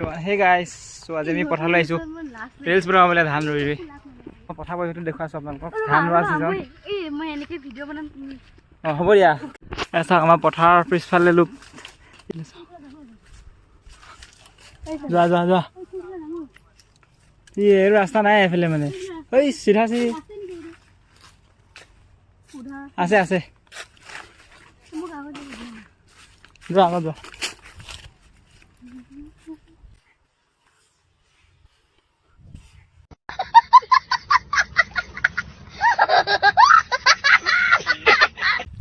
Hey guys, so আজি আমি পথাৰলৈ আহিছো ৰিলছ বনাবলৈ ধান ৰুই পথাৰ বহিটো দেখুৱাইছো আপোনালোকক ধান ৰোৱা সিজন এই মই এনেকৈ ভিডিঅ' বনাম হ'ব দিয়া চাওক আমাৰ পথাৰৰ পিছফালে লোক যোৱা যোৱা যোৱা এই ৰাস্তা নাই এফালে মানে ঐ চিধা চিধি আছে আছে যোৱা আগত যোৱা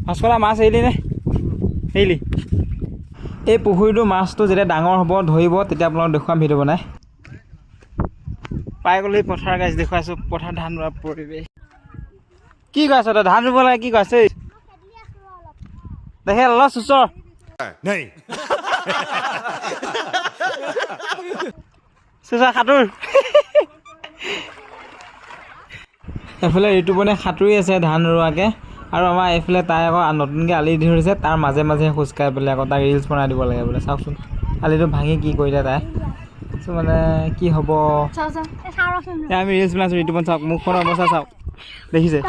মাছকলা মাছ এৰিলি নে এৰিলি এই পুখুৰীটো মাছটো যেতিয়া ডাঙৰ হ'ব ধৰিব তেতিয়া আপোনালোকক দেখুৱাম ভিডিঅ' বনাই পাই গ'লে পথাৰ গাছ দেখুৱাইছোঁ পথাৰ ধান ৰোৱা পৰিৱেশ কি কৈ আছ তই ধান ৰুব লাগে কি কৈ আছে দেখে অলপ চুচৰ চুচৰ সাঁতোৰ এফালে ঋতুপৰ্ণে সাঁতুৰি আছে ধান ৰোৱাকৈ আৰু আমাৰ এইফালে তাই আকৌ নতুনকৈ আলি ধৰিছে তাৰ মাজে মাজে খোজকাঢ়ি পেলাই আকৌ তাক ৰিলছ বনাই দিব লাগে বোলে চাওকচোন আলিটো ভাঙি কি কৰিলে তাই মানে কি হ'ব আমি ৰিলছ বনাইছোঁ ঋতুপৰ্ণ চাওক মুখখনৰ অৱস্থা চাওক দেখিছে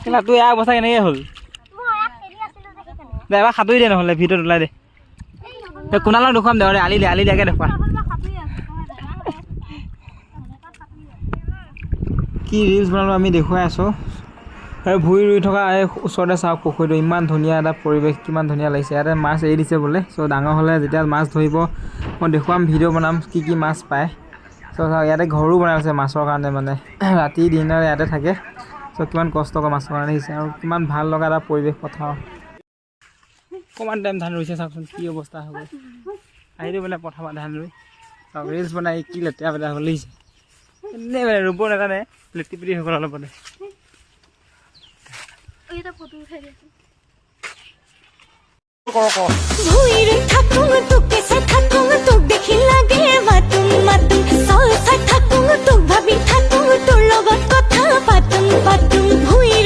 কেলা তোৰ ইয়াৰ অৱস্থা কেনেকৈ হ'ল দে এবাৰ সাঁতুৰি দে নহ'লে ভিডিঅ'ত ওলাই দে কোনালৈ দেখুৱাম দে আলি দিয়াকৈ দেখুৱা কি ৰিলছ বনালোঁ আমি দেখুৱাই আছোঁ আৰু ভুই ৰুই থকা এই ওচৰতে চাওক পুখুৰীটো ইমান ধুনীয়া এটা পৰিৱেশ কিমান ধুনীয়া লাগিছে ইয়াতে মাছ এৰি দিছে বোলে চ' ডাঙৰ হ'লে যেতিয়া মাছ ধৰিব মই দেখুৱাম ভিডিঅ' বনাম কি কি মাছ পায় চ' চাওক ইয়াতে ঘৰো বনাই আছে মাছৰ কাৰণে মানে ৰাতি দিনৰ ইয়াতে থাকে চ' কিমান কষ্ট কৰে মাছৰ কাৰণে আহিছে আৰু কিমান ভাল লগা এটা পৰিৱেশ পথাৰ অকণমান টাইম ধান ৰুইছে চাওকচোন কি অৱস্থা হ'ব আহিলোঁ বোলে পথাৰত ধান ৰুই চাওক ৰিলছ বনাই কি লেতেৰা পেতেৰা হ'ল লাগিছে এনেই মানে ৰুব নাজানে লেটি পেটি হৈ গ'ল অলপতে ভুইৰ থাকোঁ তোকে